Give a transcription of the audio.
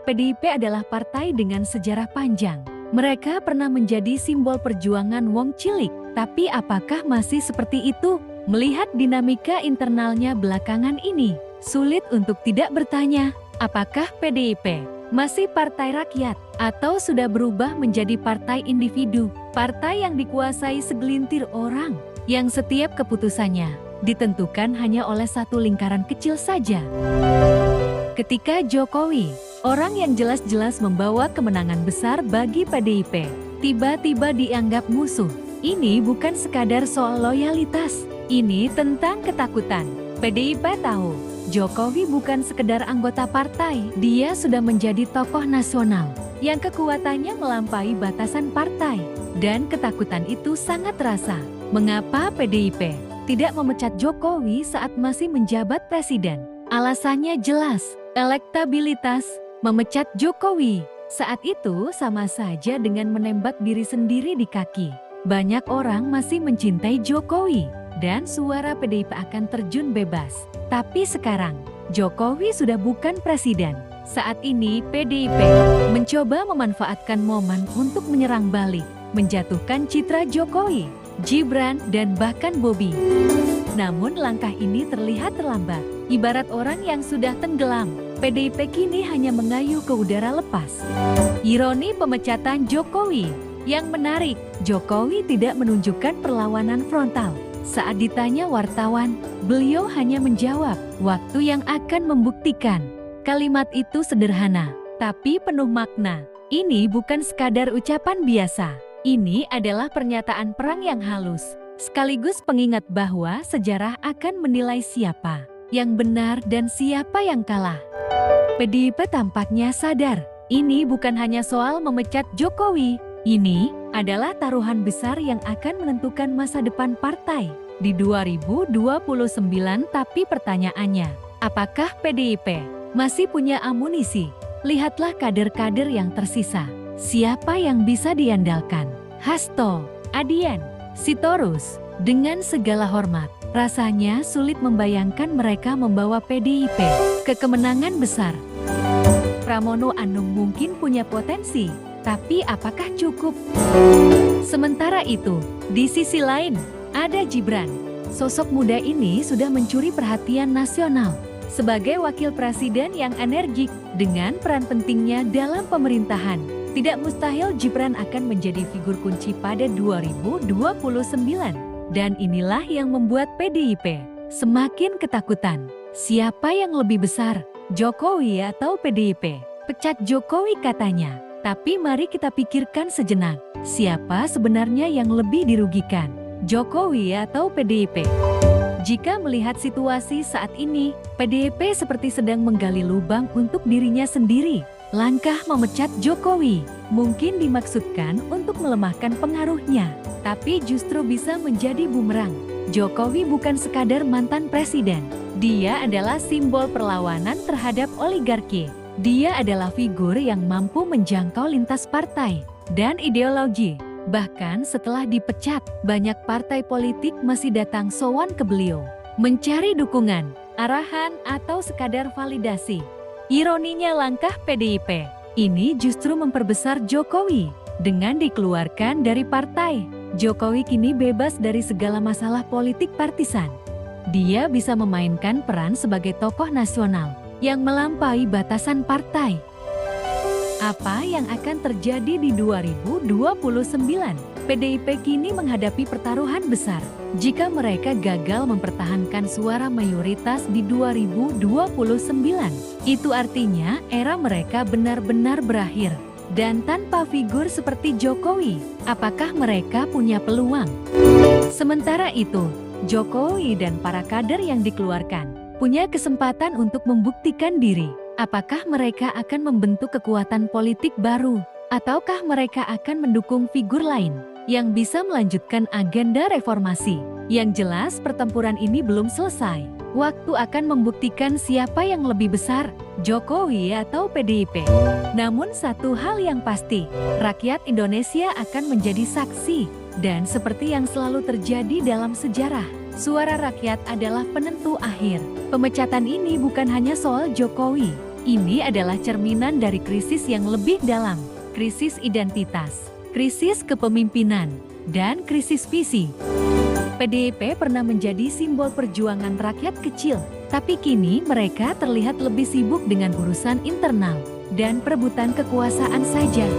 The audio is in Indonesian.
PDIP adalah partai dengan sejarah panjang. Mereka pernah menjadi simbol perjuangan Wong Cilik. Tapi apakah masih seperti itu? Melihat dinamika internalnya belakangan ini, sulit untuk tidak bertanya, apakah PDIP masih partai rakyat atau sudah berubah menjadi partai individu? Partai yang dikuasai segelintir orang, yang setiap keputusannya ditentukan hanya oleh satu lingkaran kecil saja. Ketika Jokowi, orang yang jelas-jelas membawa kemenangan besar bagi PDIP, tiba-tiba dianggap musuh. Ini bukan sekadar soal loyalitas, ini tentang ketakutan. PDIP tahu, Jokowi bukan sekedar anggota partai, dia sudah menjadi tokoh nasional yang kekuatannya melampaui batasan partai. Dan ketakutan itu sangat terasa. Mengapa PDIP tidak memecat Jokowi saat masih menjabat presiden? Alasannya jelas, elektabilitas. Memecat Jokowi saat itu sama saja dengan menembak diri sendiri di kaki. Banyak orang masih mencintai Jokowi dan suara PDIP akan terjun bebas. Tapi sekarang, Jokowi sudah bukan presiden. Saat ini PDIP mencoba memanfaatkan momen untuk menyerang balik, menjatuhkan citra Jokowi, Gibran, dan bahkan Bobi. Namun langkah ini terlihat terlambat. Ibarat orang yang sudah tenggelam, PDIP kini hanya mengayuh ke udara lepas. Ironi pemecatan Jokowi. Yang menarik, Jokowi tidak menunjukkan perlawanan frontal. Saat ditanya wartawan, beliau hanya menjawab, "Waktu yang akan membuktikan." Kalimat itu sederhana, tapi penuh makna. Ini bukan sekadar ucapan biasa. Ini adalah pernyataan perang yang halus, sekaligus pengingat bahwa sejarah akan menilai siapa yang benar dan siapa yang kalah. PDIP tampaknya sadar, ini bukan hanya soal memecat Jokowi. Ini adalah taruhan besar yang akan menentukan masa depan partai di 2029. Tapi pertanyaannya, apakah PDIP masih punya amunisi? Lihatlah kader-kader yang tersisa. Siapa yang bisa diandalkan? Hasto, Adian, Sitorus. Dengan segala hormat, rasanya sulit membayangkan mereka membawa PDIP ke kemenangan besar. Pramono Anung mungkin punya potensi, tapi apakah cukup? Sementara itu, di sisi lain, ada Gibran. Sosok muda ini sudah mencuri perhatian nasional. Sebagai wakil presiden yang energik dengan peran pentingnya dalam pemerintahan, tidak mustahil Gibran akan menjadi figur kunci pada 2029. Dan inilah yang membuat PDIP semakin ketakutan. Siapa yang lebih besar, Jokowi atau PDIP? Pecat Jokowi katanya. Tapi mari kita pikirkan sejenak, siapa sebenarnya yang lebih dirugikan, Jokowi atau PDIP? Jika melihat situasi saat ini, PDIP seperti sedang menggali lubang untuk dirinya sendiri. Langkah memecat Jokowi mungkin dimaksudkan untuk melemahkan pengaruhnya, tapi justru bisa menjadi bumerang. Jokowi bukan sekadar mantan presiden, dia adalah simbol perlawanan terhadap oligarki. Dia adalah figur yang mampu menjangkau lintas partai dan ideologi. Bahkan setelah dipecat, banyak partai politik masih datang sowan ke beliau, mencari dukungan, arahan, atau sekadar validasi. Ironinya langkah PDIP ini justru memperbesar Jokowi. Dengan dikeluarkan dari partai, Jokowi kini bebas dari segala masalah politik partisan. Dia bisa memainkan peran sebagai tokoh nasional yang melampaui batasan partai. Apa yang akan terjadi di 2029? PDIP kini menghadapi pertaruhan besar. Jika mereka gagal mempertahankan suara mayoritas di 2029, itu artinya era mereka benar-benar berakhir. Dan tanpa figur seperti Jokowi, apakah mereka punya peluang? Sementara itu, Jokowi dan para kader yang dikeluarkan punya kesempatan untuk membuktikan diri. Apakah mereka akan membentuk kekuatan politik baru, ataukah mereka akan mendukung figur lain yang bisa melanjutkan agenda reformasi? Yang jelas, pertempuran ini belum selesai. Waktu akan membuktikan siapa yang lebih besar, Jokowi atau PDIP. Namun satu hal yang pasti, rakyat Indonesia akan menjadi saksi. Dan seperti yang selalu terjadi dalam sejarah, suara rakyat adalah penentu akhir. Pemecatan ini bukan hanya soal Jokowi, Ini adalah cerminan dari krisis yang lebih dalam, krisis identitas, krisis kepemimpinan, dan krisis visi. PDIP pernah menjadi simbol perjuangan rakyat kecil, tapi kini mereka terlihat lebih sibuk dengan urusan internal dan perebutan kekuasaan saja.